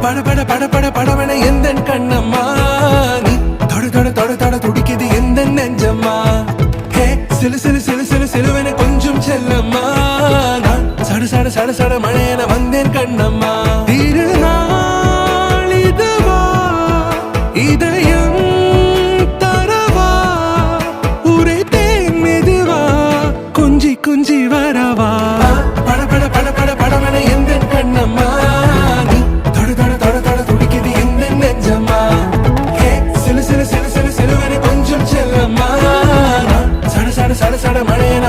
பட பட பட பட படவன எந்த கண்ணம்மா நீ தொட தொட தொட தொட துடிக்குது எந்த நெஞ்சம்மா ஹே சிலு சிலு சிலு சிலு சிலுவன கொஞ்சம் செல்லம்மா நான் சட சட சட சட மழையன வந்தேன் கண்ணம்மா திருநாள் இதுவா இதயம் தரவா உரைத்தேன் மெதுவா கொஞ்சி கொஞ்சி வரவா பட பட பட பட படவன எந்த கண்ணம்மா நீ தொட தொட தொட தொட துடிக்குது எந்த நெஞ்சம்மா ஹே சிலு சிலு சிலு சிலு சிலுவன கொஞ்சம் செல்லம்மா நான் சட சட சட சட மழையன